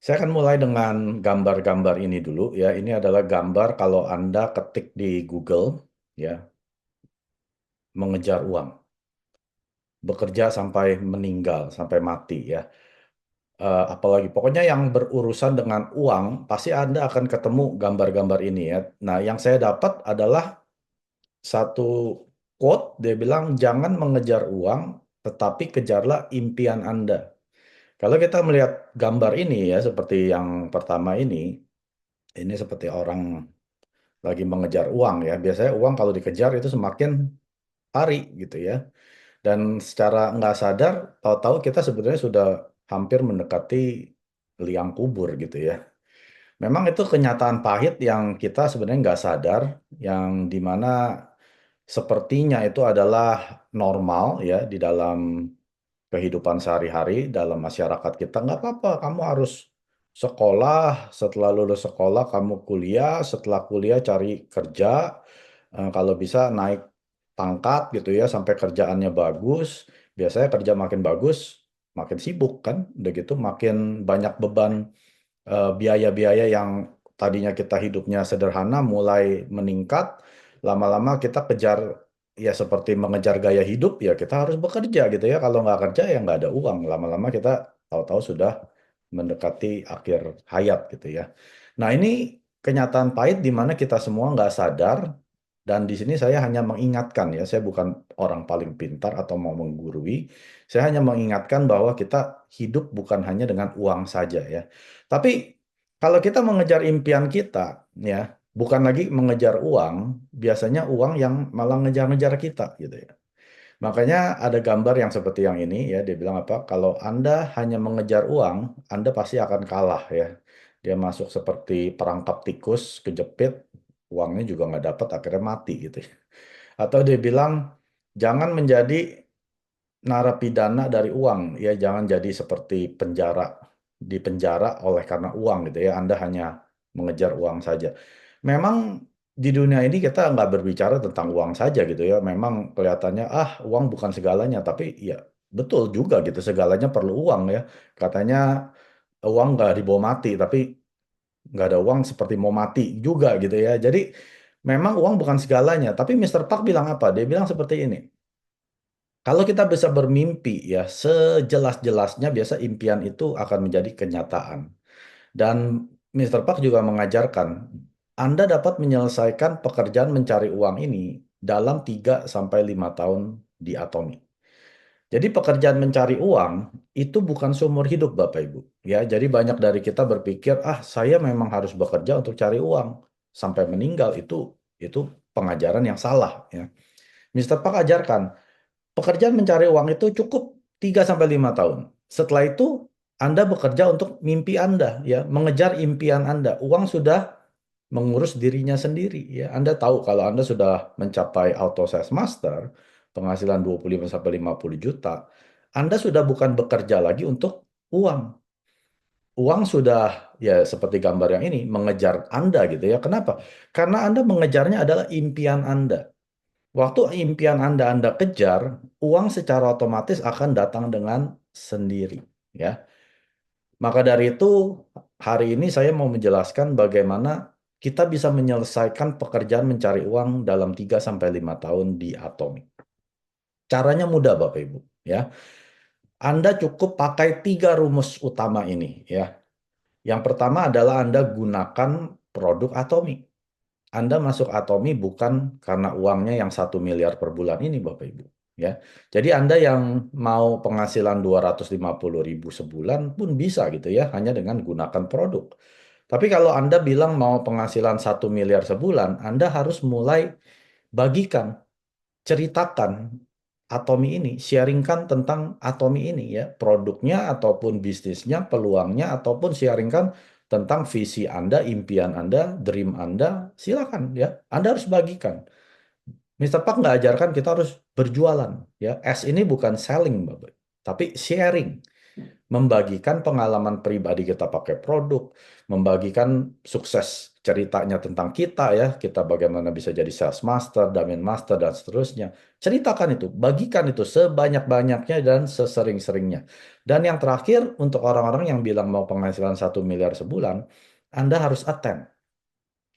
Saya akan mulai dengan gambar-gambar ini dulu ya. Ini adalah gambar kalau Anda ketik di Google ya, mengejar uang, bekerja sampai meninggal, sampai mati ya. Apalagi pokoknya yang berurusan dengan uang, pasti Anda akan ketemu gambar-gambar ini ya. Nah, yang saya dapat adalah satu quote, dia bilang jangan mengejar uang, tetapi kejarlah impian Anda. Kalau kita melihat gambar ini ya, seperti yang pertama ini seperti orang lagi mengejar uang ya. Biasanya uang kalau dikejar itu semakin hari gitu ya. Dan secara nggak sadar, tahu-tahu kita sebenarnya sudah hampir mendekati liang kubur gitu ya. Memang itu kenyataan pahit yang kita sebenarnya nggak sadar, yang dimana sepertinya itu adalah normal ya di dalam kehidupan sehari-hari, dalam masyarakat kita. Nggak apa-apa, kamu harus sekolah, setelah lulus sekolah kamu kuliah, setelah kuliah cari kerja, kalau bisa naik pangkat gitu ya sampai kerjaannya bagus. Biasanya kerja makin bagus, makin sibuk kan. Udah gitu makin banyak beban, biaya-biaya yang tadinya kita hidupnya sederhana mulai meningkat. Lama-lama kita kejar ya seperti mengejar gaya hidup ya kita harus bekerja gitu ya. Kalau nggak kerja ya nggak ada uang. Lama-lama kita tahu-tahu sudah mendekati akhir hayat gitu ya. Nah ini kenyataan pahit di mana kita semua nggak sadar, dan di sini saya hanya mengingatkan ya, saya bukan orang paling pintar atau mau menggurui, saya hanya mengingatkan bahwa kita hidup bukan hanya dengan uang saja ya. Tapi kalau kita mengejar impian kita ya, bukan lagi mengejar uang, biasanya uang yang malah ngejar-ngejar kita gitu ya. Makanya ada gambar yang seperti yang ini ya, dia bilang apa? Kalau Anda hanya mengejar uang, Anda pasti akan kalah ya. Dia masuk seperti perangkap tikus, kejepit, uangnya juga nggak dapat, akhirnya mati gitu ya. Atau dia bilang, jangan menjadi narapidana dari uang, ya jangan jadi seperti penjara, di penjara oleh karena uang gitu ya. Anda hanya mengejar uang saja. Memang di dunia ini kita nggak berbicara tentang uang saja gitu ya. Memang kelihatannya uang bukan segalanya, tapi ya betul juga gitu, segalanya perlu uang ya. Katanya uang nggak dibawa mati, tapi nggak ada uang seperti mau mati juga gitu ya. Jadi memang uang bukan segalanya. Tapi Mister Park bilang apa? Dia bilang seperti ini. Kalau kita bisa bermimpi ya sejelas-jelasnya, biasa impian itu akan menjadi kenyataan. Dan Mister Park juga mengajarkan, Anda dapat menyelesaikan pekerjaan mencari uang ini dalam 3 sampai 5 tahun di Atomi. Jadi pekerjaan mencari uang itu bukan seumur hidup Bapak Ibu. Ya, jadi banyak dari kita berpikir, saya memang harus bekerja untuk cari uang sampai meninggal, itu pengajaran yang salah ya. Mister Park ajarkan, pekerjaan mencari uang itu cukup 3 sampai 5 tahun. Setelah itu Anda bekerja untuk mimpi Anda ya, mengejar impian Anda. Uang sudah mengurus dirinya sendiri ya. Anda tahu kalau Anda sudah mencapai auto sales master, penghasilan 25 sampai 50 juta, Anda sudah bukan bekerja lagi untuk uang. Uang sudah ya seperti gambar yang ini mengejar Anda gitu ya. Kenapa? Karena Anda mengejarnya adalah impian Anda. Waktu impian Anda kejar, uang secara otomatis akan datang dengan sendiri, ya. Maka dari itu, hari ini saya mau menjelaskan bagaimana kita bisa menyelesaikan pekerjaan mencari uang dalam 3 sampai 5 tahun di Atomi. Caranya mudah, Bapak Ibu, ya. Anda cukup pakai 3 rumus utama ini, ya. Yang pertama adalah Anda gunakan produk Atomi. Anda masuk Atomi bukan karena uangnya yang 1 miliar per bulan ini, Bapak Ibu. Ya, jadi Anda yang mau penghasilan 250 ribu sebulan pun bisa gitu ya, hanya dengan gunakan produk. Tapi kalau Anda bilang mau penghasilan 1 miliar sebulan, Anda harus mulai bagikan, ceritakan Atomi ini, sharingkan tentang Atomi ini ya, produknya ataupun bisnisnya, peluangnya, ataupun sharingkan tentang visi Anda, impian Anda, dream Anda, silakan ya. Anda harus bagikan. Mister Park nggak ajarkan kita harus berjualan ya. S ini bukan selling, Bapak, tapi sharing. membagikan pengalaman pribadi kita pakai produk, membagikan sukses ceritanya tentang kita ya, kita bagaimana bisa jadi sales master, domain master, dan seterusnya. Ceritakan itu, bagikan itu sebanyak-banyaknya dan sesering-seringnya. Dan yang terakhir, untuk orang-orang yang bilang mau penghasilan 1 miliar sebulan, Anda harus attend,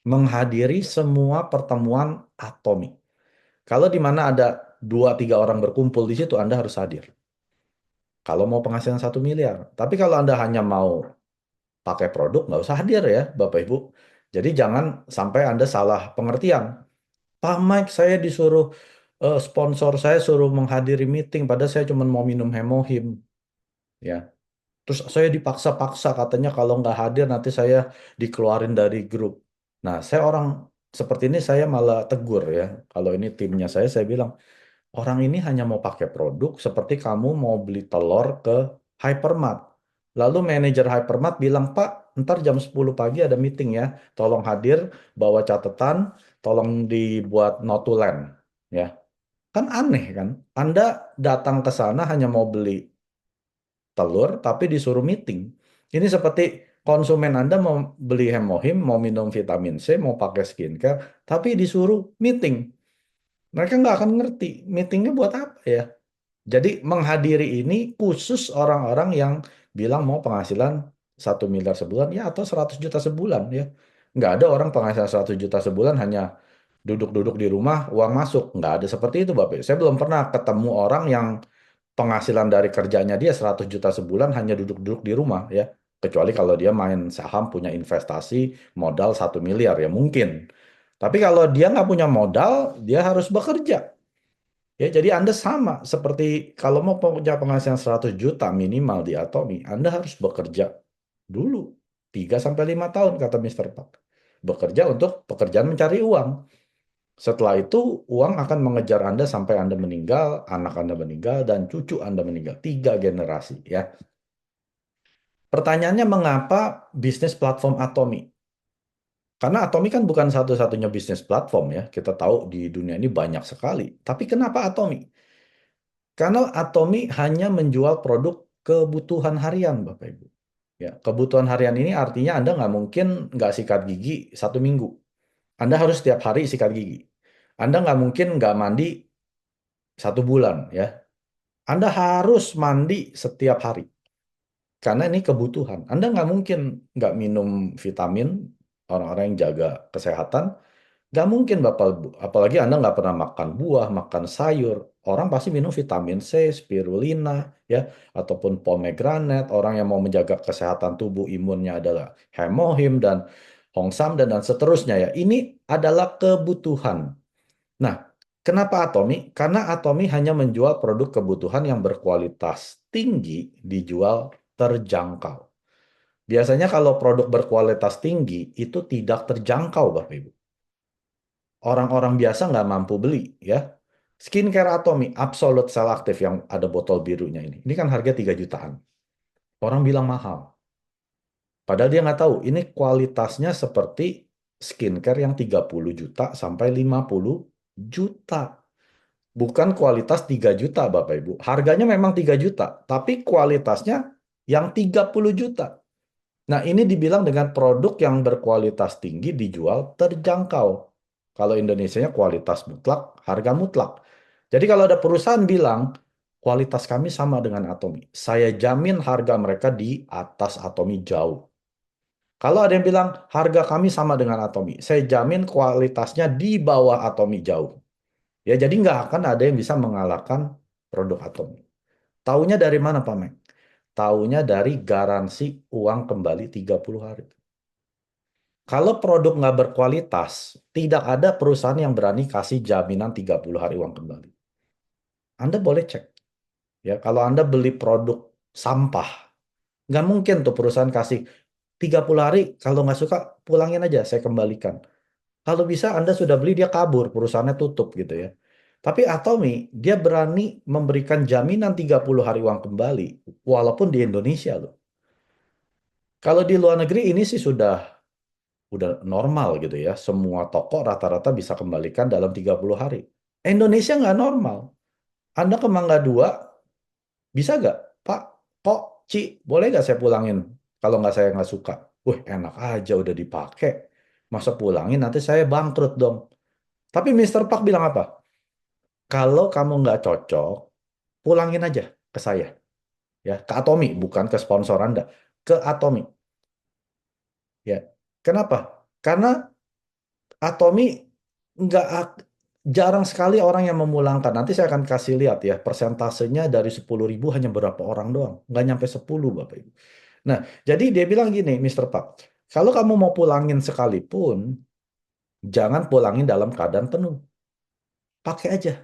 menghadiri semua pertemuan Atomi. Kalau di mana ada 2-3 orang berkumpul di situ, Anda harus hadir. Kalau mau penghasilan 1 miliar. Tapi kalau Anda hanya mau pakai produk, nggak usah hadir ya, Bapak Ibu. Jadi jangan sampai Anda salah pengertian. Pak Mike, saya disuruh sponsor saya suruh menghadiri meeting, padahal saya cuma mau minum hemohim. Ya, terus saya dipaksa-paksa katanya kalau nggak hadir nanti saya dikeluarin dari grup. Nah, saya orang seperti ini saya malah tegur ya. Kalau ini timnya saya bilang, orang ini hanya mau pakai produk seperti kamu mau beli telur ke hypermart. Lalu manajer hypermart bilang, Pak, ntar jam 10 pagi ada meeting ya. Tolong hadir, bawa catatan, tolong dibuat note to land. Ya, kan aneh kan? Anda datang ke sana hanya mau beli telur, tapi disuruh meeting. Ini seperti konsumen Anda mau beli hemohim, mau minum vitamin C, mau pakai skincare, tapi disuruh meeting. Mereka nggak akan ngerti meetingnya buat apa ya. Jadi menghadiri ini khusus orang-orang yang bilang mau penghasilan 1 miliar sebulan ya atau 100 juta sebulan ya. Nggak ada orang penghasilan 100 juta sebulan hanya duduk-duduk di rumah uang masuk. Nggak ada seperti itu Bapak. Saya belum pernah ketemu orang yang penghasilan dari kerjanya dia 100 juta sebulan hanya duduk-duduk di rumah ya. Kecuali kalau dia main saham punya investasi modal 1 miliar ya mungkin. Tapi kalau dia nggak punya modal, dia harus bekerja. Ya, jadi Anda sama seperti kalau mau punya penghasilan 100 juta minimal di Atomi, Anda harus bekerja dulu 3 sampai 5 tahun kata Mister Pak. Bekerja untuk pekerjaan mencari uang. Setelah itu uang akan mengejar Anda sampai Anda meninggal, anak Anda meninggal, dan cucu Anda meninggal. 3 generasi ya. Pertanyaannya mengapa bisnis platform Atomi? Karena Atomi kan bukan satu-satunya bisnis platform ya. Kita tahu di dunia ini banyak sekali. Tapi kenapa Atomi? Karena Atomi hanya menjual produk kebutuhan harian, Bapak Ibu. Ya, kebutuhan harian ini artinya Anda nggak mungkin nggak sikat gigi 1 minggu. Anda harus setiap hari sikat gigi. Anda nggak mungkin nggak mandi 1 bulan, ya. Anda harus mandi setiap hari. Karena ini kebutuhan. Anda nggak mungkin nggak minum vitamin, orang-orang yang jaga kesehatan, nggak mungkin Bapak, apalagi Anda nggak pernah makan buah, makan sayur. Orang pasti minum vitamin C, spirulina, ya, ataupun pomegranate. Orang yang mau menjaga kesehatan tubuh imunnya adalah hemohim dan hongsam dan seterusnya ya. Ini adalah kebutuhan. Nah, kenapa Atomi? Karena Atomi hanya menjual produk kebutuhan yang berkualitas tinggi dijual terjangkau. Biasanya kalau produk berkualitas tinggi itu tidak terjangkau, Bapak Ibu. Orang-orang biasa nggak mampu beli ya. Skincare Atomy Absolute Cell Active yang ada botol birunya ini. Ini kan harga 3 jutaan. Orang bilang mahal. Padahal dia nggak tahu ini kualitasnya seperti skincare yang 30 juta sampai 50 juta. Bukan kualitas 3 juta Bapak Ibu. Harganya memang 3 juta, tapi kualitasnya yang 30 juta. Nah, ini dibilang dengan produk yang berkualitas tinggi dijual terjangkau. Kalau Indonesianya kualitas mutlak, harga mutlak. Jadi kalau ada perusahaan bilang, kualitas kami sama dengan Atomi, saya jamin harga mereka di atas Atomi jauh. Kalau ada yang bilang, harga kami sama dengan Atomi, saya jamin kualitasnya di bawah Atomi jauh. Ya, jadi nggak akan ada yang bisa mengalahkan produk Atomi. Taunya dari mana, Pak Mek? Taunya dari garansi uang kembali 30 hari. Kalau produk nggak berkualitas, tidak ada perusahaan yang berani kasih jaminan 30 hari uang kembali. Anda boleh cek. Ya, kalau Anda beli produk sampah, nggak mungkin tuh perusahaan kasih 30 hari, kalau nggak suka pulangin aja, saya kembalikan. Kalau bisa Anda sudah beli, dia kabur, perusahaannya tutup gitu ya. Tapi Atomi, dia berani memberikan jaminan 30 hari uang kembali, walaupun di Indonesia loh. Kalau di luar negeri ini sih udah normal gitu ya. Semua toko rata-rata bisa kembalikan dalam 30 hari. Indonesia nggak normal. Anda ke Mangga 2, bisa nggak? Pak, kok Ci, boleh nggak saya pulangin? Kalau nggak saya nggak suka. Wih, enak aja udah dipakai. Masa pulangin nanti saya bangkrut dong. Tapi Mister Park bilang apa? Kalau kamu nggak cocok, pulangin aja ke saya. Ya, ke Atomi, bukan ke sponsor Anda. Ke Atomi. Ya, kenapa? Karena Atomi nggak jarang sekali orang yang memulangkan. Nanti saya akan kasih lihat ya, persentasenya dari 10.000 hanya berapa orang doang. Nggak nyampe 10, Bapak Ibu. Nah, jadi dia bilang gini, Mister Pak, kalau kamu mau pulangin sekalipun, jangan pulangin dalam keadaan penuh. Pakai aja,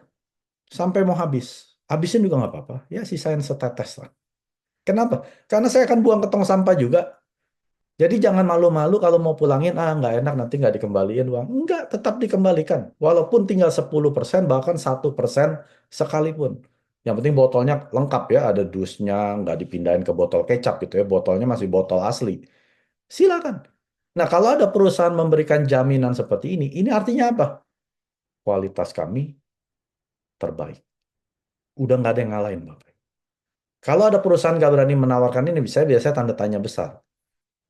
sampai mau habis. Habisin juga nggak apa-apa. Ya, sisain setetes lah. Kenapa? Karena saya akan buang ke tong sampah juga. Jadi jangan malu-malu kalau mau pulangin, nggak enak nanti nggak dikembaliin uang. Nggak, tetap dikembalikan. Walaupun tinggal 10%, bahkan 1% sekalipun. Yang penting botolnya lengkap ya, ada dusnya, nggak dipindahin ke botol kecap gitu ya, botolnya masih botol asli. Silakan. Nah, kalau ada perusahaan memberikan jaminan seperti ini artinya apa? Kualitas kami terbaik. Udah nggak ada yang ngalahin, Bapak. Kalau ada perusahaan nggak berani menawarkan ini, bisa biasanya tanda tanya besar.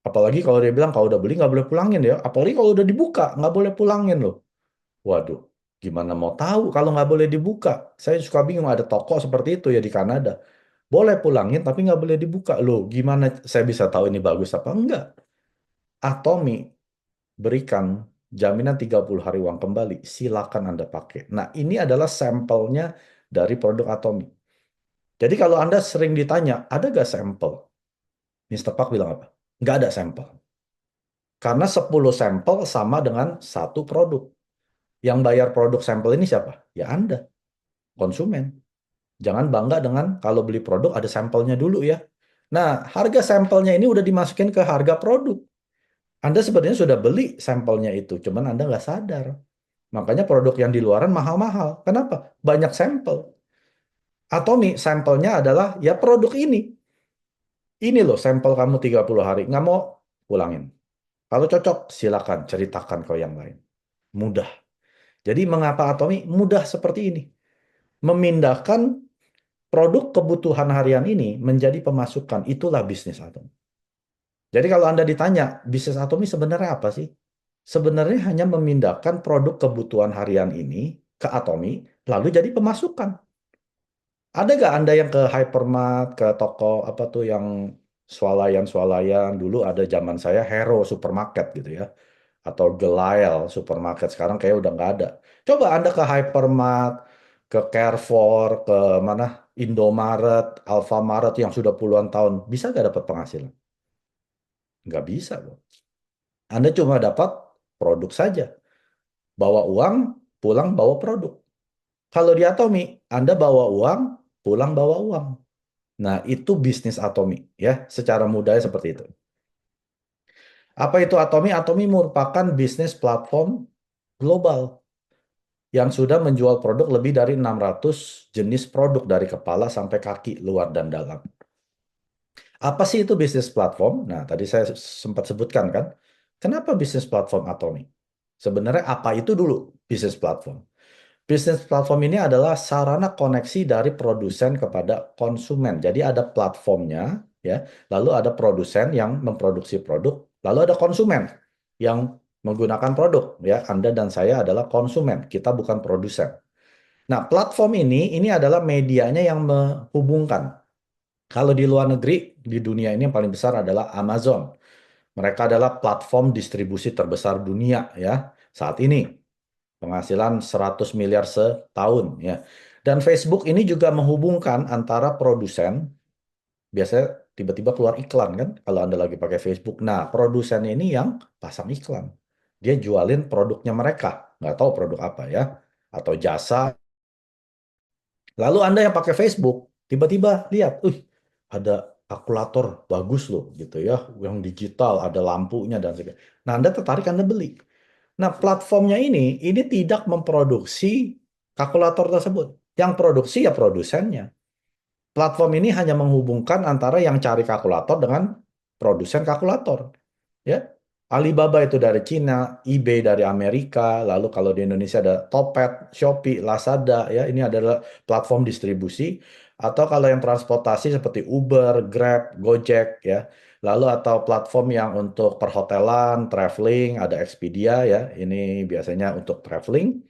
Apalagi kalau dia bilang kalau udah beli nggak boleh pulangin ya. Apalagi kalau udah dibuka nggak boleh pulangin loh. Waduh, gimana mau tahu kalau nggak boleh dibuka? Saya suka bingung ada toko seperti itu ya di Kanada. Boleh pulangin tapi nggak boleh dibuka loh. Gimana saya bisa tahu ini bagus apa enggak? Atomi berikan jaminan 30 hari uang kembali. Silakan Anda pakai. Nah, ini adalah sampelnya dari produk Atomi. Jadi kalau Anda sering ditanya, ada nggak sampel? Mister Park bilang apa? Nggak ada sampel. Karena 10 sampel sama dengan satu produk. Yang bayar produk sampel ini siapa? Ya Anda, konsumen. Jangan bangga dengan kalau beli produk ada sampelnya dulu ya. Nah, harga sampelnya ini udah dimasukin ke harga produk. Anda sebenarnya sudah beli sampelnya itu, cuman Anda nggak sadar. Makanya produk yang di luaran mahal-mahal. Kenapa? Banyak sampel. Atomi sampelnya adalah ya produk ini. Ini loh sampel kamu 30 hari. Nggak mau, pulangin. Kalau cocok, silakan ceritakan ke yang lain. Mudah. Jadi mengapa Atomi mudah seperti ini? Memindahkan produk kebutuhan harian ini menjadi pemasukan. Itulah bisnis Atomi. Jadi kalau Anda ditanya, bisnis Atomi sebenarnya apa sih? Sebenarnya hanya memindahkan produk kebutuhan harian ini ke Atomi, lalu jadi pemasukan. Ada nggak Anda yang ke hypermart, ke toko apa tuh yang swalayan-swalayan? Dulu ada zaman saya Hero Supermarket gitu ya. Atau Gelail Supermarket. Sekarang kayak udah nggak ada. Coba Anda ke hypermart, ke Carrefour, ke mana? Indomaret, Alfamaret yang sudah puluhan tahun. Bisa nggak dapat penghasilan? Nggak bisa loh. Anda cuma dapat produk saja. Bawa uang, pulang bawa produk. Kalau di Atomi, Anda bawa uang, pulang bawa uang. Nah, itu bisnis Atomi ya, secara mudahnya seperti itu. Apa itu Atomi? Atomi merupakan bisnis platform global yang sudah menjual produk lebih dari 600 jenis produk dari kepala sampai kaki, luar dan dalam. Apa sih itu bisnis platform? Nah, tadi saya sempat sebutkan kan, kenapa bisnis platform Atomi? Sebenarnya apa itu dulu bisnis platform? Bisnis platform ini adalah sarana koneksi dari produsen kepada konsumen. Jadi ada platformnya, ya, lalu ada produsen yang memproduksi produk, lalu ada konsumen yang menggunakan produk. Ya, Anda dan saya adalah konsumen, kita bukan produsen. Nah, platform ini adalah medianya yang menghubungkan. Kalau di luar negeri, di dunia ini yang paling besar adalah Amazon. Mereka adalah platform distribusi terbesar dunia ya saat ini. Penghasilan 100 miliar setahun ya. Dan Facebook ini juga menghubungkan antara produsen, biasanya tiba-tiba keluar iklan kan kalau Anda lagi pakai Facebook. Nah, produsennya ini yang pasang iklan. Dia jualin produknya mereka, nggak tahu produk apa ya, atau jasa. Lalu Anda yang pakai Facebook, tiba-tiba lihat, ada kalkulator bagus loh gitu ya, yang digital, ada lampunya dan sebagainya. Nah, Anda tertarik, Anda beli. Nah, platformnya ini tidak memproduksi kalkulator tersebut. Yang produksi ya produsennya. Platform ini hanya menghubungkan antara yang cari kalkulator dengan produsen kalkulator. Ya, Alibaba itu dari Cina, eBay dari Amerika, lalu kalau di Indonesia ada Topet, Shopee, Lazada, ya ini adalah platform distribusi. Atau kalau yang transportasi seperti Uber, Grab, Gojek ya. Lalu atau platform yang untuk perhotelan, traveling, ada Expedia ya. Ini biasanya untuk traveling.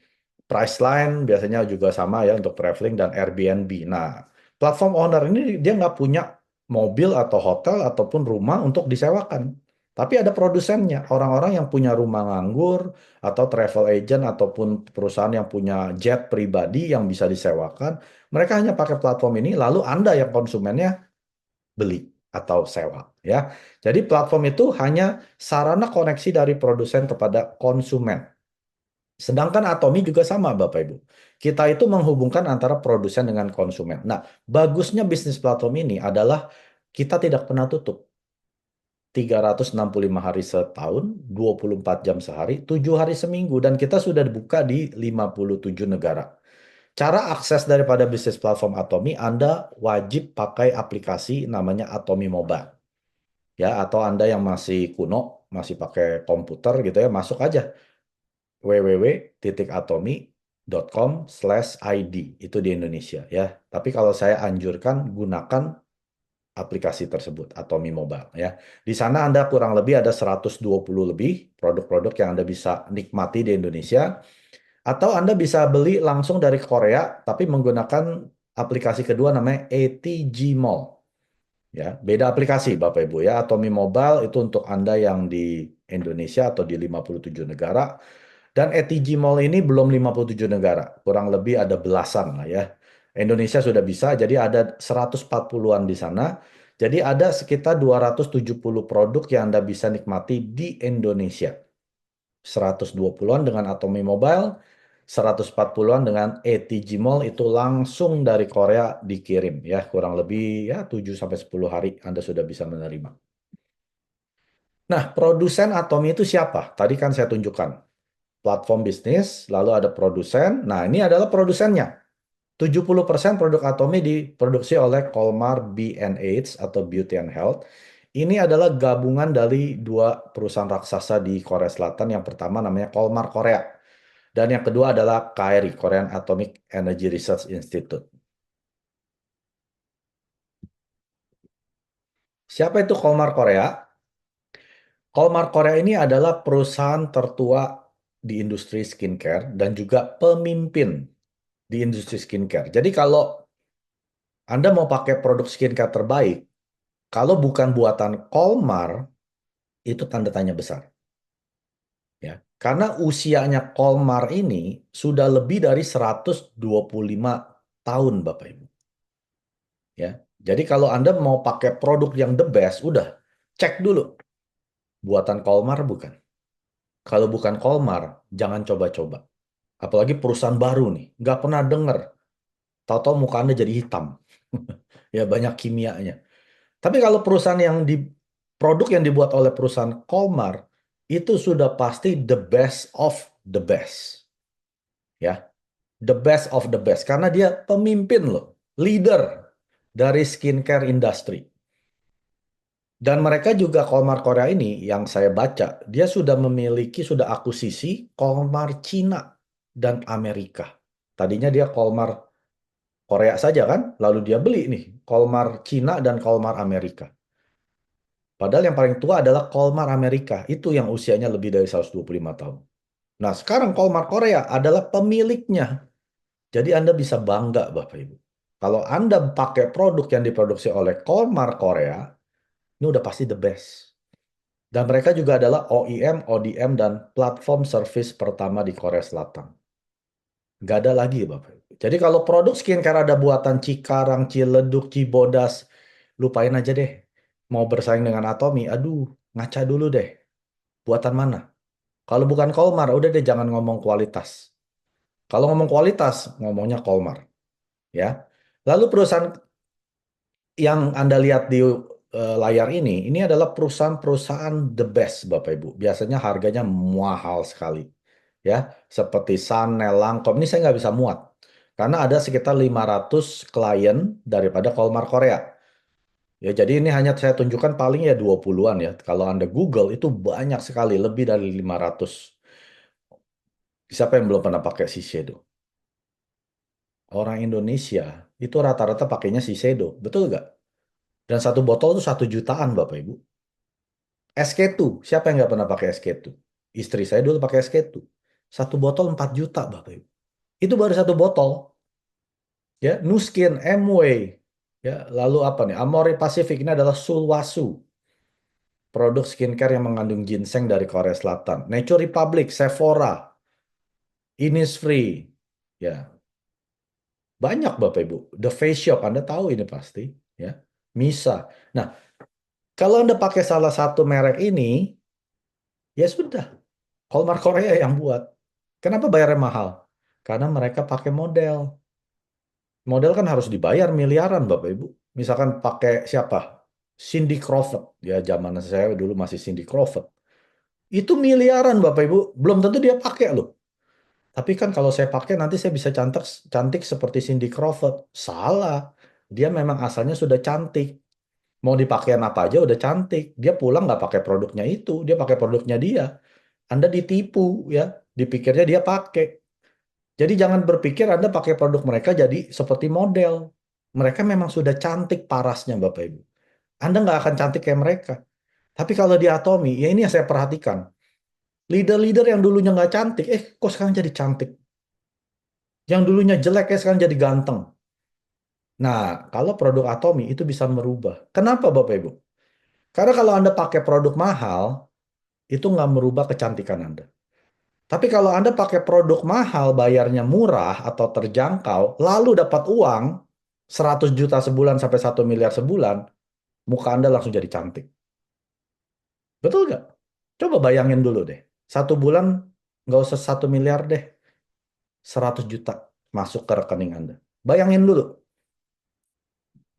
Priceline biasanya juga sama ya untuk traveling dan Airbnb. Nah, platform owner ini dia nggak punya mobil atau hotel ataupun rumah untuk disewakan. Tapi ada produsennya, orang-orang yang punya rumah nganggur atau travel agent ataupun perusahaan yang punya jet pribadi yang bisa disewakan. Mereka hanya pakai platform ini, lalu Anda yang konsumennya beli atau sewa ya. Jadi platform itu hanya sarana koneksi dari produsen kepada konsumen. Sedangkan Atomi juga sama, Bapak Ibu. Kita itu menghubungkan antara produsen dengan konsumen. Nah, bagusnya bisnis platform ini adalah kita tidak pernah tutup. 365 hari setahun, 24 jam sehari, 7 hari seminggu. Dan kita sudah dibuka di 57 negara. Cara akses daripada bisnis platform Atomi, Anda wajib pakai aplikasi namanya Atomi Mobile. Ya, atau Anda yang masih kuno, masih pakai komputer gitu ya, masuk aja www.atomi.com/id itu di Indonesia ya. Tapi kalau saya anjurkan gunakan aplikasi tersebut Atomi Mobile ya. Di sana Anda kurang lebih ada 120 lebih produk-produk yang Anda bisa nikmati di Indonesia atau Anda bisa beli langsung dari Korea tapi menggunakan aplikasi kedua namanya ATG Mall ya. Beda aplikasi Bapak Ibu ya. Atomi Mobile itu untuk Anda yang di Indonesia atau di 57 negara. Dan ETG Mall ini belum 57 negara, kurang lebih ada belasan lah ya. Indonesia sudah bisa, jadi ada 140-an di sana. Jadi ada sekitar 270 produk yang Anda bisa nikmati di Indonesia. 120-an dengan Atomi Mobile, 140-an dengan ETG Mall itu langsung dari Korea dikirim ya, kurang lebih ya 7 sampai 10 hari Anda sudah bisa menerima. Nah, produsen Atomi itu siapa? Tadi kan saya tunjukkan platform bisnis, lalu ada produsen. Nah, ini adalah produsennya. 70% produk Atomi diproduksi oleh Colmar B&H atau Beauty and Health. Ini adalah gabungan dari dua perusahaan raksasa di Korea Selatan. Yang pertama namanya Colmar Korea. Dan yang kedua adalah KRI, Korean Atomic Energy Research Institute. Siapa itu Colmar Korea? Colmar Korea ini adalah perusahaan tertua di industri skincare dan juga pemimpin di industri skincare. Jadi kalau Anda mau pakai produk skincare terbaik, kalau bukan buatan Colmar, itu tanda tanya besar. Ya. Karena usianya Colmar ini sudah lebih dari 125 tahun, Bapak Ibu. Ya. Jadi kalau Anda mau pakai produk yang the best, udah cek dulu. Buatan Colmar bukan. Kalau bukan Colmar, jangan coba-coba. Apalagi perusahaan baru nih, nggak pernah dengar. Tahu-tahu muka Anda jadi hitam. Ya banyak kimianya. Tapi kalau perusahaan yang di produk yang dibuat oleh perusahaan Colmar itu sudah pasti the best of the best. Ya, the best of the best karena dia pemimpin loh, leader dari skincare industry. Dan mereka juga Colmar Korea ini yang saya baca, dia sudah memiliki sudah akuisisi Colmar Cina dan Amerika. Tadinya dia Colmar Korea saja kan, lalu dia beli nih Colmar Cina dan Colmar Amerika. Padahal yang paling tua adalah Kolmar Amerika. Itu yang usianya lebih dari 125 tahun. Nah, sekarang Kolmar Korea adalah pemiliknya. Jadi Anda bisa bangga, Bapak Ibu. Kalau Anda pakai produk yang diproduksi oleh Kolmar Korea, ini udah pasti the best. Dan mereka juga adalah OEM, ODM, dan platform service pertama di Korea Selatan. Nggak ada lagi, Bapak Ibu. Jadi kalau produk skincare ada buatan Cikarang, Ciledug, Cibodas, lupain aja deh. Mau bersaing dengan Atomi, aduh, ngaca dulu deh. Buatan mana? Kalau bukan Kolmar, udah deh jangan ngomong kualitas. Kalau ngomong kualitas, ngomongnya Kolmar, ya. Lalu perusahaan yang Anda lihat di layar ini adalah perusahaan-perusahaan the best, Bapak Ibu. Biasanya harganya mahal sekali, ya. Seperti Sanel, Lancome, ini saya nggak bisa muat. Karena ada sekitar 500 klien daripada Kolmar Korea. Ya, jadi ini hanya saya tunjukkan paling ya 20-an ya. Kalau Anda Google itu banyak sekali, lebih dari 500. Siapa yang belum pernah pakai Shiseido? Orang Indonesia. itu rata-rata pakainya Shiseido, betul nggak? Dan satu botol tuh 1 jutaan, Bapak Ibu. SK2, siapa yang nggak pernah pakai SK2? Istri saya dulu pakai SK2. Satu botol 4 juta, Bapak Ibu. Itu baru satu botol. Ya, Nu Skin, Amway, ya, lalu apa nih? Amore Pacific ini adalah Sulwhasoo, produk skincare yang mengandung ginseng dari Korea Selatan. Nature Republic, Sephora, Innisfree, ya, banyak Bapak Ibu. The Face Shop, Anda tahu ini pasti, ya. Misa. Nah, kalau Anda pakai salah satu merek ini, ya sudah, Hallmark Korea yang buat. Kenapa bayarnya mahal? Karena mereka pakai model. Model kan harus dibayar miliaran, Bapak Ibu. Misalkan pakai siapa? Cindy Crawford. Ya, zaman saya dulu masih Cindy Crawford. Itu miliaran, Bapak Ibu. Belum tentu dia pakai loh. Tapi kan kalau saya pakai nanti saya bisa cantik, cantik seperti Cindy Crawford. Salah. Dia memang asalnya sudah cantik. Mau dipakein apa aja udah cantik. Dia pulang nggak pakai produknya itu. Dia pakai produknya dia. Anda ditipu ya. Dipikirnya dia pakai. Jadi jangan berpikir Anda pakai produk mereka jadi seperti model. Mereka memang sudah cantik parasnya Bapak Ibu. Anda nggak akan cantik kayak mereka. Tapi kalau di Atomy, ya ini yang saya perhatikan. Leader-leader yang dulunya nggak cantik, kok sekarang jadi cantik. Yang dulunya jelek, sekarang jadi ganteng. Nah, kalau produk Atomy itu bisa merubah. Kenapa Bapak Ibu? Karena kalau Anda pakai produk mahal, itu nggak merubah kecantikan Anda. Tapi kalau Anda pakai produk mahal, bayarnya murah atau terjangkau, lalu dapat uang 100 juta sebulan sampai 1 miliar sebulan, muka Anda langsung jadi cantik. Betul nggak? Coba bayangin dulu deh. 1 bulan nggak usah 1 miliar deh, 100 juta masuk ke rekening Anda. Bayangin dulu.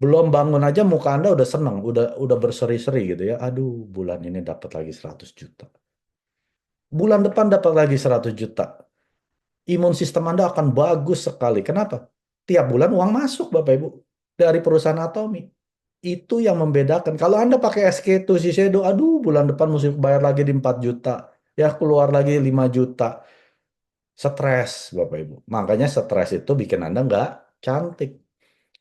Belum bangun aja muka Anda udah seneng, udah berseri-seri gitu ya. Aduh, bulan ini dapat lagi 100 juta. Bulan depan dapat lagi 100 juta. Imun sistem Anda akan bagus sekali. Kenapa? Tiap bulan uang masuk, Bapak Ibu, dari perusahaan Atomy. Itu yang membedakan. Kalau Anda pakai SK2 Shiseido, aduh, bulan depan mesti bayar lagi di 4 juta. Ya, keluar lagi 5 juta. Stres, Bapak Ibu. Makanya stres itu bikin Anda nggak cantik.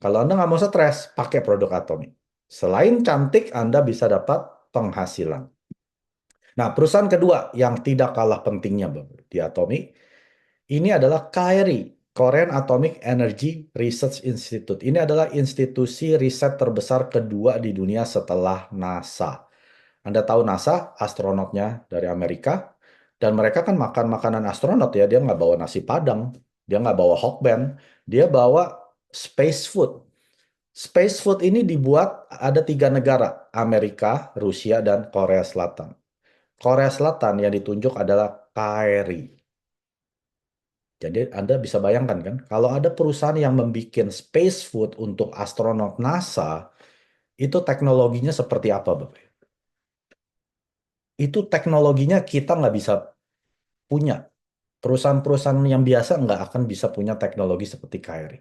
Kalau Anda nggak mau stres, pakai produk Atomy. Selain cantik, Anda bisa dapat penghasilan. Nah, perusahaan kedua yang tidak kalah pentingnya Bapak, di Atomy, ini adalah KRI, Korean Atomic Energy Research Institute. Ini adalah institusi riset terbesar kedua di dunia setelah NASA. Anda tahu NASA, astronotnya dari Amerika, dan mereka kan makan makanan astronot ya, dia nggak bawa nasi Padang, dia nggak bawa Hokben, dia bawa space food. Space food ini dibuat ada 3 negara, Amerika, Rusia, dan Korea Selatan. Korea Selatan yang ditunjuk adalah KRI. Jadi Anda bisa bayangkan kan, kalau ada perusahaan yang membuat space food untuk astronot NASA, itu teknologinya seperti apa, Bapak? Itu teknologinya kita nggak bisa punya. Perusahaan-perusahaan yang biasa nggak akan bisa punya teknologi seperti KRI.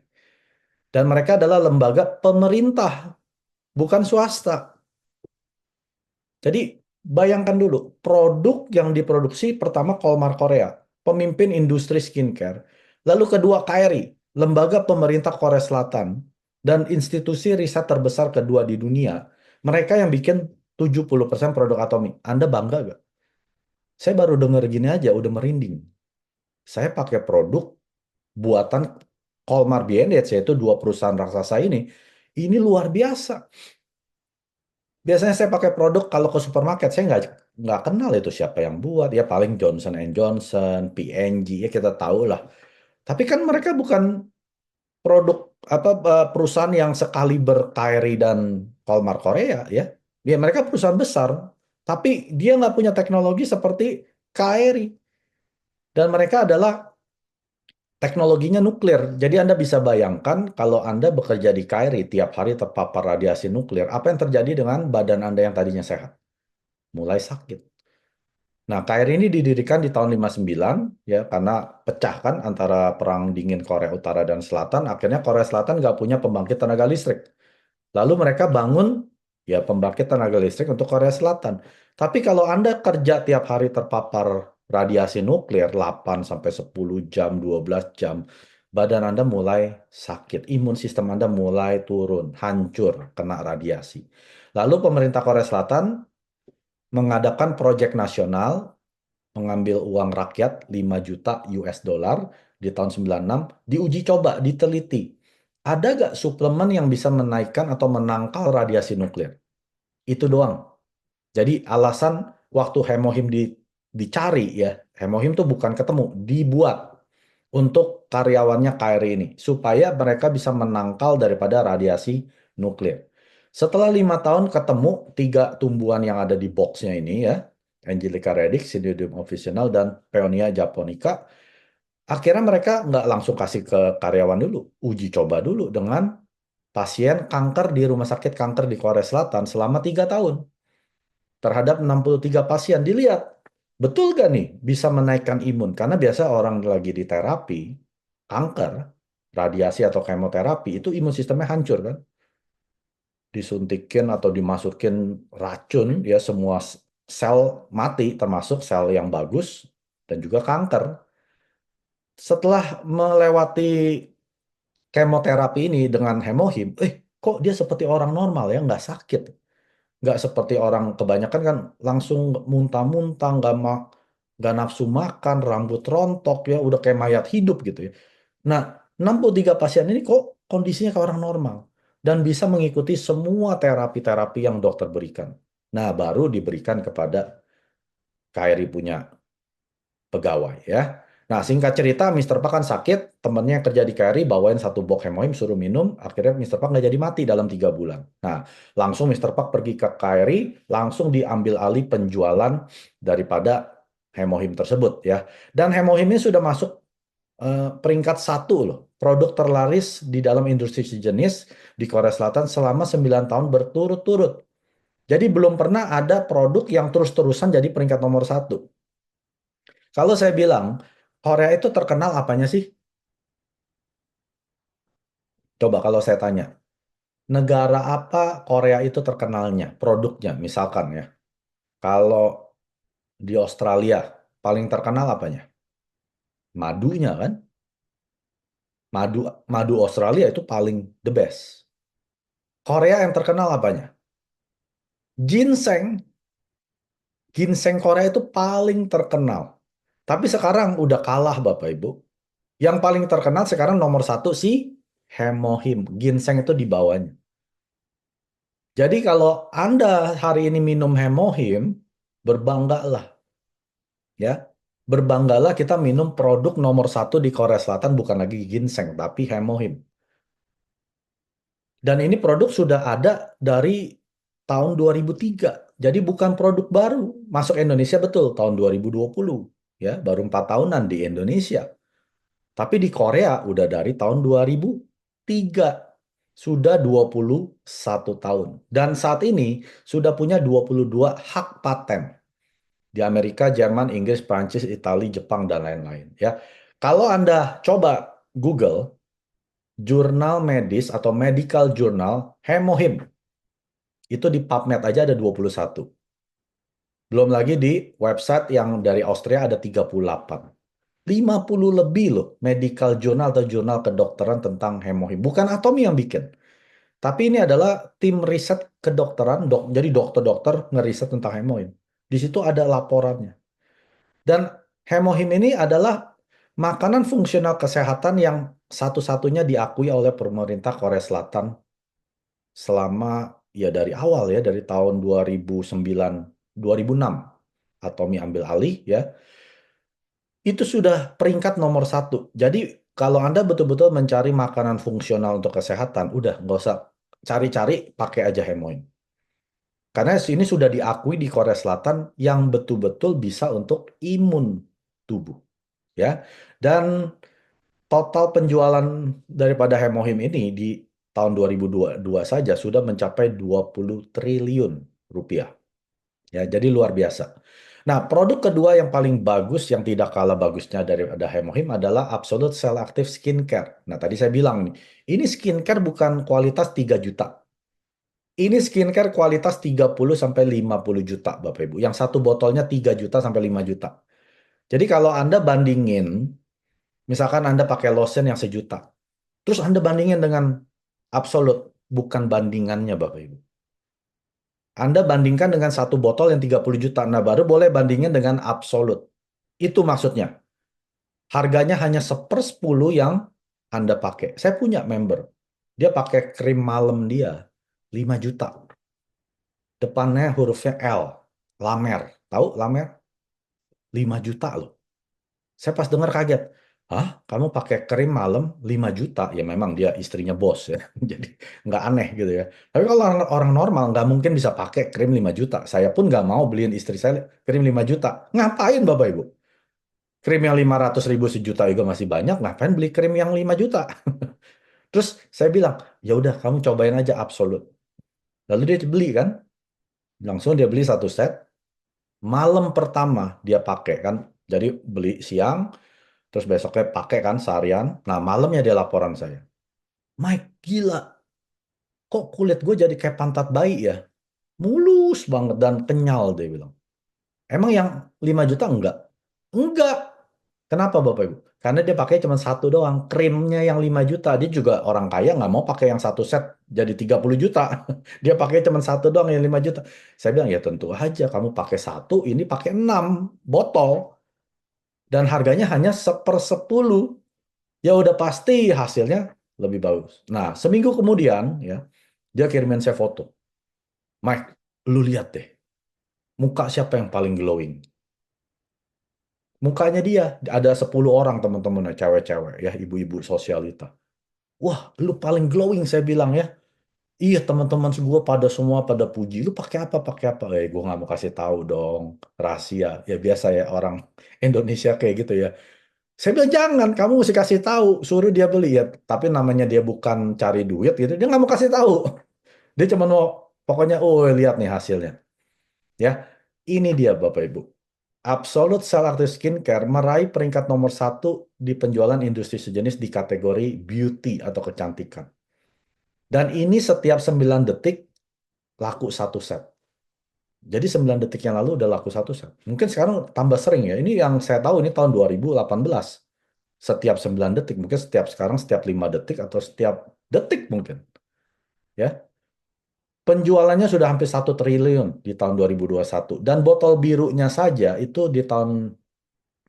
Dan mereka adalah lembaga pemerintah, bukan swasta. Jadi bayangkan dulu, produk yang diproduksi pertama Kolmar Korea, pemimpin industri skincare. Lalu kedua KRI, lembaga pemerintah Korea Selatan, dan institusi riset terbesar kedua di dunia. Mereka yang bikin 70% produk Atomy. Anda bangga gak? Saya baru dengar gini aja, udah merinding. Saya pakai produk buatan Kolmar BNH, yaitu dua perusahaan raksasa ini. Ini luar biasa. Biasanya saya pakai produk kalau ke supermarket, saya nggak kenal itu siapa yang buat. Ya paling Johnson and Johnson, P&G, ya kita tahu lah. Tapi kan mereka bukan produk apa perusahaan yang sekali berKRI dan Walmart Korea ya. Dia mereka perusahaan besar, tapi dia nggak punya teknologi seperti KRI. Dan mereka adalah teknologinya nuklir. Jadi Anda bisa bayangkan kalau Anda bekerja di KRI tiap hari terpapar radiasi nuklir, apa yang terjadi dengan badan Anda yang tadinya sehat? Mulai sakit. Nah, KRI ini didirikan di tahun 59 ya karena pecah kan antara perang dingin Korea Utara dan Selatan. Akhirnya Korea Selatan nggak punya pembangkit tenaga listrik. Lalu mereka bangun ya pembangkit tenaga listrik untuk Korea Selatan. Tapi kalau Anda kerja tiap hari terpapar radiasi nuklir 8 sampai 10 jam, 12 jam, badan Anda mulai sakit, imun sistem Anda mulai turun, hancur, kena radiasi. Lalu pemerintah Korea Selatan mengadakan proyek nasional, mengambil uang rakyat 5 juta US dollar di tahun 96, diuji coba, diteliti. Ada gak suplemen yang bisa menaikkan atau menangkal radiasi nuklir? Itu doang. Jadi alasan waktu hemohim dicari ya, hemohim tuh bukan ketemu, dibuat untuk karyawannya KRI ini supaya mereka bisa menangkal daripada radiasi nuklir. Setelah 5 tahun ketemu tiga tumbuhan yang ada di boxnya ini ya, Angelica radix, Cynodium officinal, dan Paeonia japonica. Akhirnya mereka nggak langsung kasih ke karyawan dulu, uji coba dulu dengan pasien kanker di rumah sakit kanker di Korea Selatan selama 3 tahun terhadap 63 pasien. Dilihat, betul gak nih bisa menaikkan imun? Karena biasa orang lagi di terapi, kanker, radiasi atau kemoterapi, itu imun sistemnya hancur kan? Disuntikin atau dimasukin racun, ya semua sel mati, termasuk sel yang bagus, dan juga kanker. Setelah melewati kemoterapi ini dengan hemohim, kok dia seperti orang normal ya, nggak sakit. Nggak seperti orang kebanyakan kan langsung muntah-muntah, nggak nafsu makan, rambut rontok ya, udah kayak mayat hidup gitu ya. Nah, 63 pasien ini kok kondisinya kayak orang normal dan bisa mengikuti semua terapi-terapi yang dokter berikan. Nah, baru diberikan kepada KRI punya pegawai ya. Nah, singkat cerita, Mister Park kan sakit, temennya yang kerja di KRI bawain satu box hemoin, suruh minum, akhirnya Mister Park nggak jadi mati dalam 3 bulan. Nah, langsung Mister Park pergi ke KRI, langsung diambil alih penjualan daripada hemohim tersebut ya. Dan hemohim ini sudah masuk peringkat 1 loh, produk terlaris di dalam industri sejenis di Korea Selatan selama 9 tahun berturut-turut. Jadi belum pernah ada produk yang terus-terusan jadi peringkat nomor 1. Kalau saya bilang, Korea itu terkenal apanya sih? Coba kalau saya tanya, negara apa Korea itu terkenalnya? Produknya, misalkan ya. Kalau di Australia, paling terkenal apanya? Madunya kan? Madu, madu Australia itu paling the best. Korea yang terkenal apanya? Ginseng. Ginseng Korea itu paling terkenal. Tapi sekarang udah kalah Bapak Ibu. Yang paling terkenal sekarang nomor 1 sih hemohim. Ginseng itu di bawahnya. Jadi kalau Anda hari ini minum hemohim, berbanggalah ya. Berbanggalah kita minum produk nomor 1 di Korea Selatan bukan lagi ginseng, tapi hemohim. Dan ini produk sudah ada dari tahun 2003. Jadi bukan produk baru. Masuk Indonesia betul tahun 2020. Ya, baru 4 tahunan di Indonesia. Tapi di Korea udah dari tahun 2003. Sudah 21 tahun. Dan saat ini sudah punya 22 hak paten. Di Amerika, Jerman, Inggris, Prancis, Italia, Jepang, dan lain-lain. Ya, kalau Anda coba Google, jurnal medis atau medical journal, hemohim. Itu di PubMed aja ada 21. Belum lagi di website yang dari Austria ada 38. 50 lebih loh medical journal atau jurnal kedokteran tentang hemohim. Bukan Atomi yang bikin. Tapi ini adalah tim riset kedokteran, jadi dokter-dokter ngeriset tentang hemohim. Di situ ada laporannya. Dan hemohim ini adalah makanan fungsional kesehatan yang satu-satunya diakui oleh pemerintah Korea Selatan selama ya dari awal ya, dari tahun 2009, 2006. Atomi ambil alih ya, itu sudah peringkat nomor 1. Jadi kalau Anda betul-betul mencari makanan fungsional untuk kesehatan, udah nggak usah cari-cari, pakai aja hemoin. Karena ini sudah diakui di Korea Selatan yang betul-betul bisa untuk imun tubuh, ya. Dan total penjualan daripada hemohim ini di tahun 2022 saja sudah mencapai 20 triliun rupiah. Ya, jadi luar biasa. Nah, produk kedua yang paling bagus yang tidak kalah bagusnya daripada Hemohim adalah Absolute Cell Active Skincare. Nah, tadi saya bilang nih, ini skincare bukan kualitas 3 juta. Ini skincare kualitas 30 sampai 50 juta, Bapak Ibu. Yang satu botolnya 3 juta sampai 5 juta. Jadi kalau Anda bandingin Misalkan Anda pakai lotion yang 1 juta. Terus Anda bandingin dengan Absolut. Bukan bandingannya Bapak Ibu. Anda bandingkan dengan satu botol yang 30 juta. Nah, baru boleh bandingin dengan Absolut. Itu maksudnya. Harganya hanya 1/10 yang Anda pakai. Saya punya member. Dia pakai krim malam dia. 5 juta. Depannya hurufnya L. Lamer. Tahu Lamer? 5 juta loh. Saya pas dengar kaget. Hah? Kamu pakai krim malam 5 juta? Ya memang dia istrinya bos ya. Jadi nggak aneh gitu ya. Tapi kalau orang, orang normal nggak mungkin bisa pakai krim 5 juta. Saya pun nggak mau beliin istri saya krim 5 juta. Ngapain Bapak Ibu? Krim yang 500 ribu 1 juta juga masih banyak. Ngapain beli krim yang 5 juta? Terus saya bilang, ya udah kamu cobain aja Absolut. Lalu dia beli kan. Langsung dia beli 1 set. Malam pertama dia pakai kan. Jadi beli siang. Terus besoknya pakai kan seharian. Nah, malamnya dia laporan saya. Mike, gila. Kok kulit gue jadi kayak pantat bayi ya? Mulus banget dan kenyal, dia bilang. Emang yang 5 juta enggak? Enggak. Kenapa Bapak Ibu? Karena dia pakai cuma satu doang. Krimnya yang 5 juta. Dia juga orang kaya nggak mau pakai yang 1 set jadi 30 juta. Dia pakai cuma satu doang yang 5 juta. Saya bilang, ya tentu aja. Kamu pakai satu, ini pakai 6 botol. Dan harganya hanya 1/10. Ya udah pasti hasilnya lebih bagus. Nah, seminggu kemudian ya, dia kirimin saya foto. Mike, lu lihat deh, muka siapa yang paling glowing? Mukanya dia, ada 10 orang teman-temannya, cewek-cewek ya, ibu-ibu sosialita. Wah, lu paling glowing saya bilang ya. Iya, teman-teman gue pada semua pada puji. Lu pakai apa? Pakai apa? Gue nggak mau kasih tahu dong, rahasia. Ya biasa ya orang Indonesia kayak gitu ya. Saya bilang jangan, kamu mesti kasih tahu, suruh dia beli ya. Tapi namanya dia bukan cari duit gitu, dia nggak mau kasih tahu. Dia cuma mau, pokoknya, oh lihat nih hasilnya. Ya, ini dia Bapak Ibu. Absolute Cell Active Skincare meraih peringkat nomor 1 di penjualan industri sejenis di kategori beauty atau kecantikan. Dan ini setiap 9 detik laku 1 set. Jadi 9 detik yang lalu udah laku 1 set. Mungkin sekarang tambah sering ya. Ini yang saya tahu ini tahun 2018. Setiap 9 detik, mungkin setiap sekarang setiap 5 detik atau setiap detik mungkin. Ya, penjualannya sudah hampir 1 triliun di tahun 2021. Dan botol birunya saja itu di tahun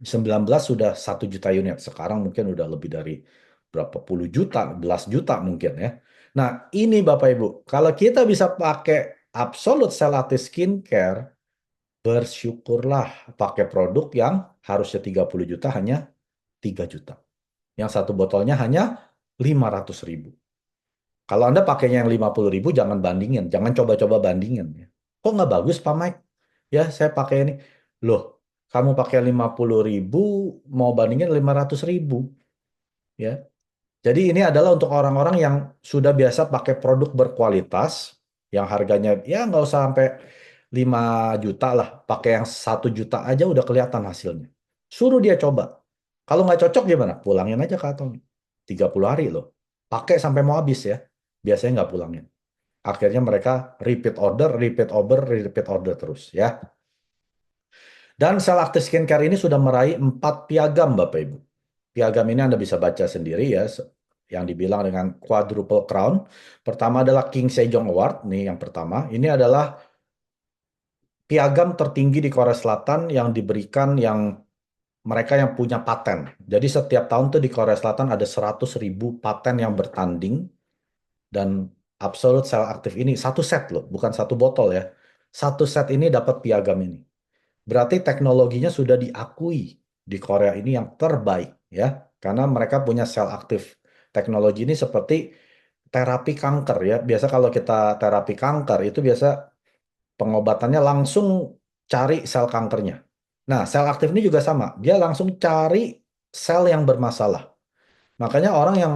19 sudah 1 juta unit. Sekarang mungkin udah lebih dari berapa puluh juta, belas juta mungkin ya. Nah, ini Bapak Ibu, kalau kita bisa pakai Absolute Cell Active Skincare, bersyukurlah pakai produk yang harusnya 30 juta hanya 3 juta. Yang satu botolnya hanya 500 ribu. Kalau Anda pakainya yang 50 ribu, jangan bandingin. Jangan coba-coba bandingin. Ya. Kok nggak bagus, Pak Mike? Ya, saya pakai ini. Loh, kamu pakai 50 ribu, mau bandingin 500 ribu. Ya. Jadi ini adalah untuk orang-orang yang sudah biasa pakai produk berkualitas, yang harganya ya nggak usah sampai 5 juta lah. Pakai yang 1 juta aja udah kelihatan hasilnya. Suruh dia coba. Kalau nggak cocok gimana? Pulangin aja ke Atom. 30 hari loh. Pakai sampai mau habis ya. Biasanya nggak pulangin. Akhirnya mereka repeat order terus ya. Dan Cell Active Skincare ini sudah meraih 4 piagam Bapak Ibu. Piagam ini Anda bisa baca sendiri ya, yang dibilang dengan quadruple crown. Pertama adalah King Sejong Award, nih yang pertama. Ini adalah piagam tertinggi di Korea Selatan yang diberikan yang mereka yang punya paten. Jadi setiap tahun tuh di Korea Selatan ada 100 ribu paten yang bertanding. Dan Absolute Cell Active ini 1 set loh, bukan 1 botol ya. 1 set ini dapat piagam ini. Berarti teknologinya sudah diakui di Korea ini yang terbaik ya. Karena mereka punya sel aktif. Teknologi ini seperti terapi kanker ya. Biasa kalau kita terapi kanker itu biasa pengobatannya langsung cari sel kankernya. Nah, sel aktif ini juga sama. Dia langsung cari sel yang bermasalah. Makanya orang yang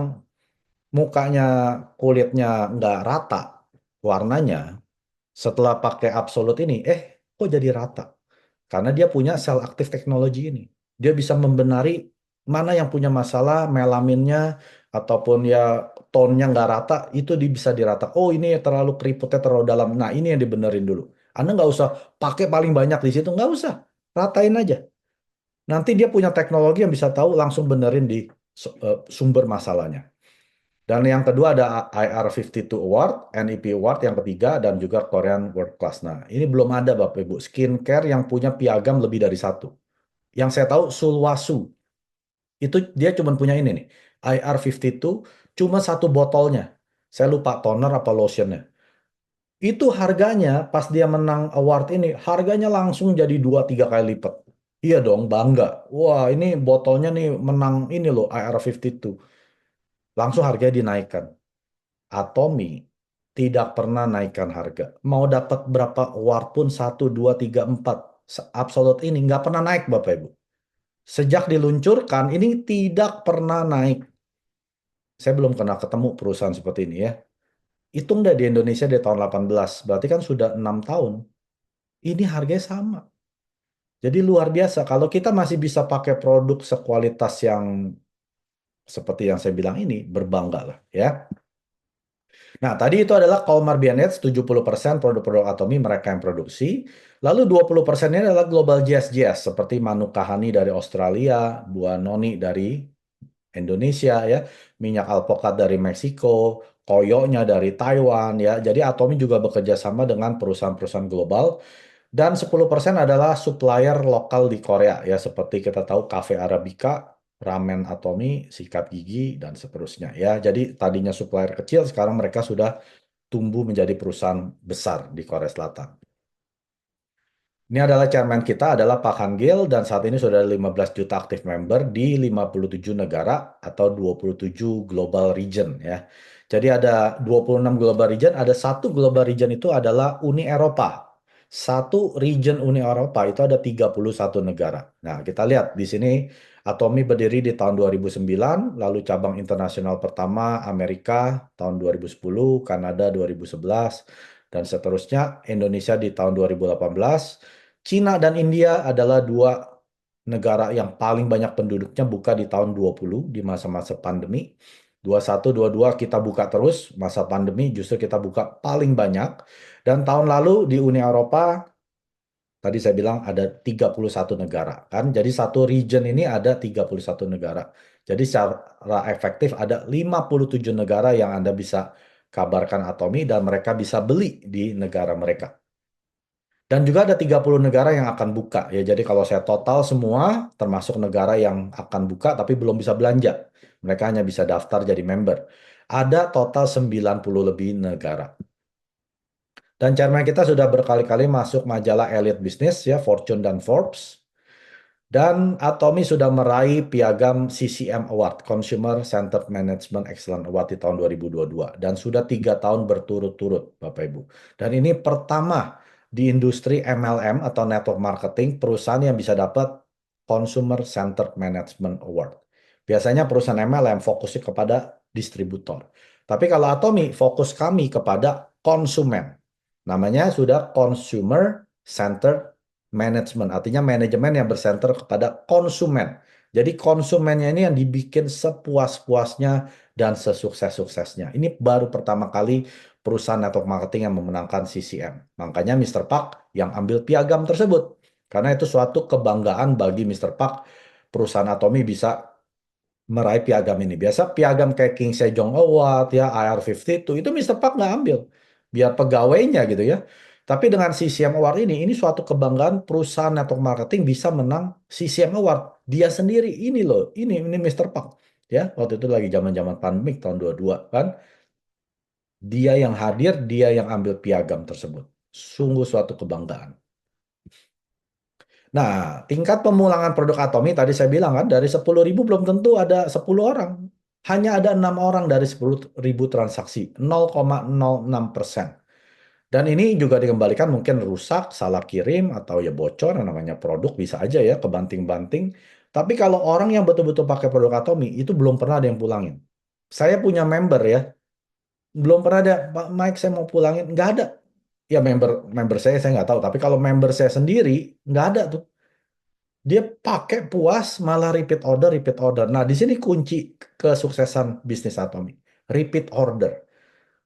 mukanya kulitnya nggak rata warnanya setelah pakai Absolut ini, kok jadi rata? Karena dia punya sel aktif teknologi ini. Dia bisa membenari mana yang punya masalah melaminnya ataupun ya tonnya nggak rata, itu bisa dirata. Oh ini terlalu keriputnya terlalu dalam. Nah ini yang dibenerin dulu. Anda nggak usah pakai paling banyak di situ, nggak usah. Ratain aja. Nanti dia punya teknologi yang bisa tahu langsung benerin di sumber masalahnya. Dan yang kedua ada IR52 Award, NEP Award yang ketiga, dan juga Korean World Class. Nah, ini belum ada Bapak Ibu, skincare yang punya piagam lebih dari satu. Yang saya tahu Sulwasu, itu dia cuma punya ini nih, IR52, cuma satu botolnya. Saya lupa toner apa lotionnya. Itu harganya pas dia menang award ini, harganya langsung jadi 2-3 kali lipat. Iya dong, bangga. Wah, ini botolnya nih menang ini loh, IR52. Langsung harganya dinaikkan. Atomi tidak pernah naikkan harga. Mau dapat berapa award pun, 1, 2, 3, 4. Absolut ini nggak pernah naik Bapak Ibu. Sejak diluncurkan, ini tidak pernah naik. Saya belum pernah ketemu perusahaan seperti ini ya. Hitung deh di Indonesia di tahun 18, berarti kan sudah 6 tahun. Ini harganya sama. Jadi luar biasa. Kalau kita masih bisa pakai produk sekualitas yang seperti yang saya bilang ini, berbangga lah ya. Nah, tadi itu adalah Colmar Bianet, 70% produk-produk Atomi mereka yang produksi. Lalu 20%-nya adalah Global Jazz seperti Manukahani dari Australia, Buah Noni dari Indonesia ya, minyak alpukat dari Meksiko, koyonya dari Taiwan ya. Jadi Atomi juga bekerja sama dengan perusahaan-perusahaan global. Dan 10% adalah supplier lokal di Korea ya, seperti kita tahu Cafe Arabica, Ramen Atomi, Sikat Gigi, dan seterusnya ya. Jadi tadinya supplier kecil, sekarang mereka sudah tumbuh menjadi perusahaan besar di Korea Selatan. Ini adalah chairman kita adalah Pak Han Gil dan saat ini sudah ada 15 juta aktif member di 57 negara atau 27 global region ya. Jadi ada 26 global region, ada satu global region itu adalah Uni Eropa. Satu region Uni Eropa itu ada 31 negara. Nah, kita lihat di sini Atomi berdiri di tahun 2009, lalu cabang internasional pertama Amerika tahun 2010, Kanada 2011, dan seterusnya Indonesia di tahun 2018. Cina dan India adalah dua negara yang paling banyak penduduknya buka di tahun 20 di masa-masa pandemi. 21, 22 kita buka terus, masa pandemi justru kita buka paling banyak. Dan tahun lalu di Uni Eropa, tadi saya bilang ada 31 negara kan. Jadi satu region ini ada 31 negara. Jadi secara efektif ada 57 negara yang Anda bisa kabarkan Atomi dan mereka bisa beli di negara mereka. Dan juga ada 30 negara yang akan buka ya. Jadi kalau saya total semua termasuk negara yang akan buka tapi belum bisa belanja. Mereka hanya bisa daftar jadi member. Ada total 90 lebih negara. Dan chairman kita sudah berkali-kali masuk majalah Elite Business ya, Fortune dan Forbes. Dan Atomi sudah meraih piagam CCM Award, Consumer Centered Management Excellence Award di tahun 2022. Dan sudah 3 tahun berturut-turut, Bapak Ibu. Dan ini pertama di industri MLM atau Network Marketing, perusahaan yang bisa dapat Consumer Centered Management Award. Biasanya perusahaan MLM fokusnya kepada distributor. Tapi kalau Atomi, fokus kami kepada konsumen. Namanya sudah Consumer Centered Management, artinya manajemen yang bersenter kepada konsumen. Jadi konsumennya ini yang dibikin sepuas-puasnya dan sesukses-suksesnya. Ini baru pertama kali perusahaan network marketing yang memenangkan CCM. Makanya Mr. Park yang ambil piagam tersebut. Karena itu suatu kebanggaan bagi Mr. Park, perusahaan Atomi bisa meraih piagam ini. Biasa piagam kayak King Sejong Award, ya IR52, itu Mr. Park nggak ambil. Biar pegawainya gitu ya. Tapi dengan CCM Award ini suatu kebanggaan perusahaan network marketing bisa menang CCM Award. Dia sendiri, ini loh, ini Mr. Park. Ya, waktu itu lagi zaman-zaman pandemik tahun 22 kan. Dia yang hadir, dia yang ambil piagam tersebut. Sungguh suatu kebanggaan. Nah, tingkat pemulangan produk Atomi tadi saya bilang kan, dari 10.000 belum tentu ada 10 orang. Hanya ada 6 orang dari 10.000 transaksi, 0,06%. Dan ini juga dikembalikan mungkin rusak, salah kirim, atau ya bocor, namanya produk bisa aja ya, kebanting-banting. Tapi kalau orang yang betul-betul pakai produk Atomi, itu belum pernah ada yang pulangin. Saya punya member ya, belum pernah ada, Pak Mike saya mau pulangin, nggak ada. Ya member member saya nggak tahu, tapi kalau member saya sendiri, nggak ada tuh. Dia pakai puas, malah repeat order, repeat order. Nah, di sini kunci kesuksesan bisnis Atomi. Repeat order.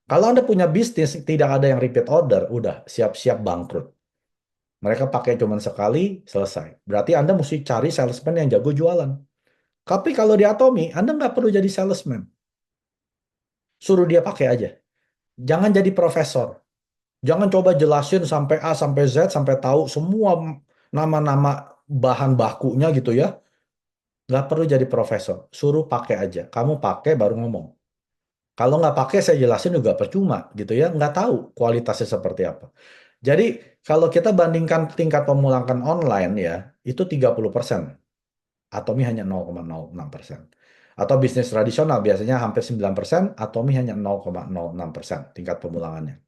Kalau Anda punya bisnis, tidak ada yang repeat order, udah siap-siap bangkrut. Mereka pakai cuman sekali, selesai. Berarti Anda mesti cari salesman yang jago jualan. Tapi kalau di Atomi, Anda nggak perlu jadi salesman. Suruh dia pakai aja. Jangan jadi profesor. Jangan coba jelasin sampai A sampai Z sampai tahu semua nama-nama bahan bakunya gitu ya. Nggak perlu jadi profesor. Suruh pakai aja. Kamu pakai baru ngomong. Kalau nggak pakai saya jelasin juga percuma gitu ya. Nggak tahu kualitasnya seperti apa. Jadi kalau kita bandingkan tingkat pemulangan online ya, itu 30%. Atomi hanya 0,06%. Atau bisnis tradisional biasanya hampir 9%, Atomi hanya 0,06% tingkat pemulangannya.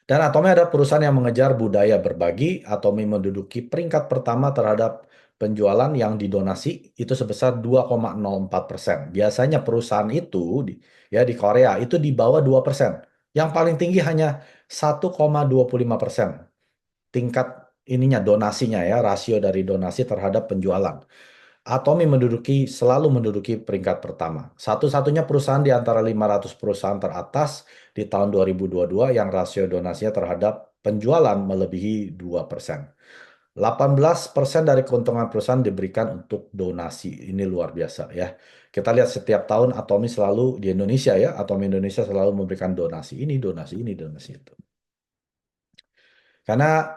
Dan Atomi ada perusahaan yang mengejar budaya berbagi. Atomi menduduki peringkat pertama terhadap penjualan yang didonasi itu sebesar 2,04%. Biasanya perusahaan itu ya di Korea itu di bawah 2%. Yang paling tinggi hanya 1,25% tingkat ininya donasinya ya, rasio dari donasi terhadap penjualan. Atomi selalu menduduki peringkat pertama. Satu-satunya perusahaan di antara 500 perusahaan teratas di tahun 2022 yang rasio donasinya terhadap penjualan melebihi 2%. 18% dari keuntungan perusahaan diberikan untuk donasi. Ini luar biasa ya. Kita lihat setiap tahun Atomi selalu di Indonesia ya, Atomi Indonesia selalu memberikan donasi. Ini donasi, ini donasi itu. Karena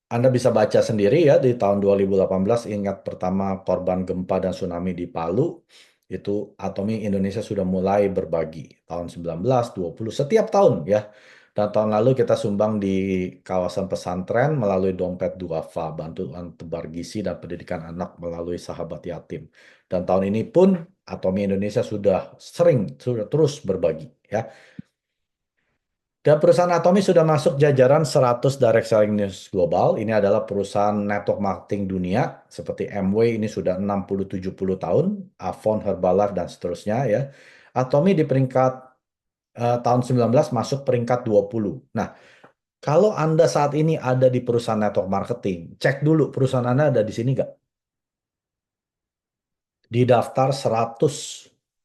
Anda bisa baca sendiri ya di tahun 2018 ingat pertama korban gempa dan tsunami di Palu itu Atomi Indonesia sudah mulai berbagi tahun 19, 20 setiap tahun ya. Dan tahun lalu kita sumbang di kawasan pesantren melalui dompet duafa, bantuan tebar gizi dan pendidikan anak melalui sahabat yatim. Dan tahun ini pun Atomi Indonesia sudah terus berbagi ya. Dan perusahaan Atomi sudah masuk jajaran 100 direct selling news global. Ini adalah perusahaan network marketing dunia seperti Amway ini sudah 60-70 tahun, Avon, Herbalife dan seterusnya ya. Atomi di peringkat tahun 19 masuk peringkat 20. Nah, kalau Anda saat ini ada di perusahaan network marketing, cek dulu perusahaan Anda ada di sini nggak? Di daftar 100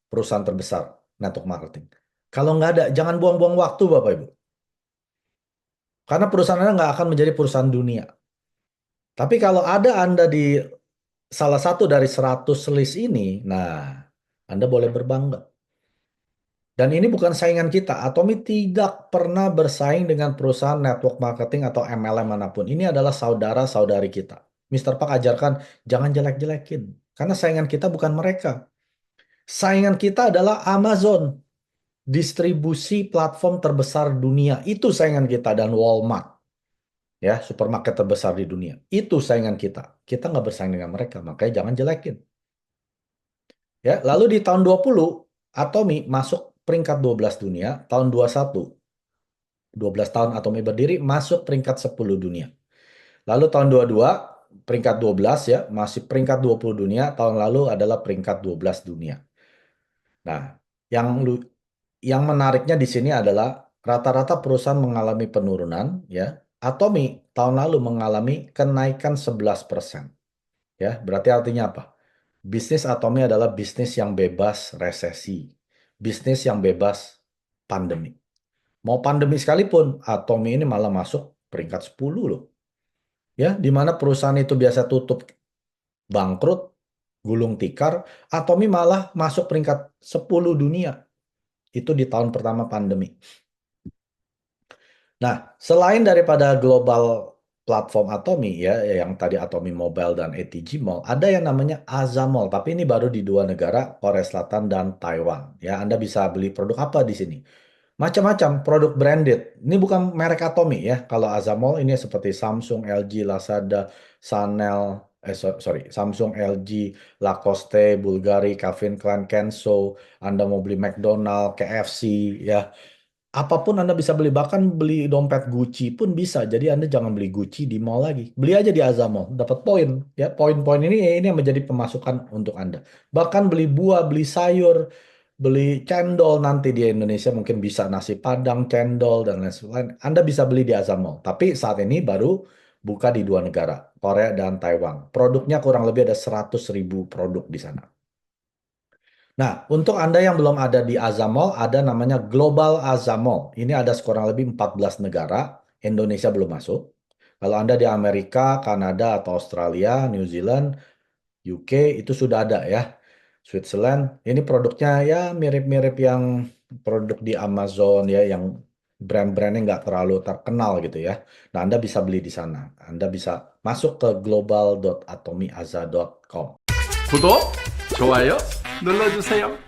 perusahaan terbesar network marketing. Kalau nggak ada, jangan buang-buang waktu Bapak Ibu. Karena perusahaan Anda nggak akan menjadi perusahaan dunia. Tapi kalau ada Anda di salah satu dari 100 list ini, nah Anda boleh berbangga. Dan ini bukan saingan kita. Atomi tidak pernah bersaing dengan perusahaan network marketing atau MLM manapun. Ini adalah saudara-saudari kita. Mister Park ajarkan, jangan jelek-jelekin. Karena saingan kita bukan mereka. Saingan kita adalah Amazon, distribusi platform terbesar dunia. Itu saingan kita dan Walmart. Ya, supermarket terbesar di dunia. Itu saingan kita. Kita nggak bersaing dengan mereka, makanya jangan jelekin. Ya, lalu di tahun 20, Atomi masuk peringkat 12 dunia, tahun 21, 12 tahun Atomi berdiri, masuk peringkat 10 dunia. Lalu tahun 22, peringkat 12 ya, masih peringkat 20 dunia, tahun lalu adalah peringkat 12 dunia. Nah, yang yang menariknya di sini adalah rata-rata perusahaan mengalami penurunan ya. Atomi tahun lalu mengalami kenaikan 11%. Ya, berarti artinya apa? Bisnis Atomi adalah bisnis yang bebas resesi. Bisnis yang bebas pandemi. Mau pandemi sekalipun, Atomi ini malah masuk peringkat 10 loh. Ya, di mana perusahaan itu biasa tutup bangkrut, gulung tikar, Atomi malah masuk peringkat 10 dunia. Itu di tahun pertama pandemi. Nah, selain daripada global platform Atomi ya, yang tadi Atomi Mobile dan ATG Mall, ada yang namanya Azamall, tapi ini baru di dua negara, Korea Selatan dan Taiwan. Ya, Anda bisa beli produk apa di sini? Macam-macam produk branded. Ini bukan merek Atomi ya. Kalau Azamall ini seperti Samsung, LG, Lazada, Chanel, sorry, Samsung, LG, Lacoste, Bulgari, Calvin Klein, Kenzo. Anda mau beli McDonald, KFC, ya. Apapun Anda bisa beli, bahkan beli dompet Gucci pun bisa. Jadi Anda jangan beli Gucci di mall lagi. Beli aja di Azamall, dapat poin. Ya, poin-poin ini yang menjadi pemasukan untuk Anda. Bahkan beli buah, beli sayur, beli cendol nanti di Indonesia mungkin bisa nasi Padang, cendol dan lain sebagainya. Anda bisa beli di Azamall. Tapi saat ini baru buka di dua negara, Korea dan Taiwan. Produknya kurang lebih ada 100.000 produk di sana. Nah, untuk Anda yang belum ada di Azamol, ada namanya Global Azamol. Ini ada kurang lebih 14 negara, Indonesia belum masuk. Kalau Anda di Amerika, Kanada, atau Australia, New Zealand, UK itu sudah ada ya. Switzerland, ini produknya ya mirip-mirip yang produk di Amazon ya, yang brand-brandnya nggak terlalu terkenal gitu ya. Nah, Anda bisa beli di sana. Anda bisa masuk ke global.atomiaza.com. 구독, 좋아요 눌러주세요.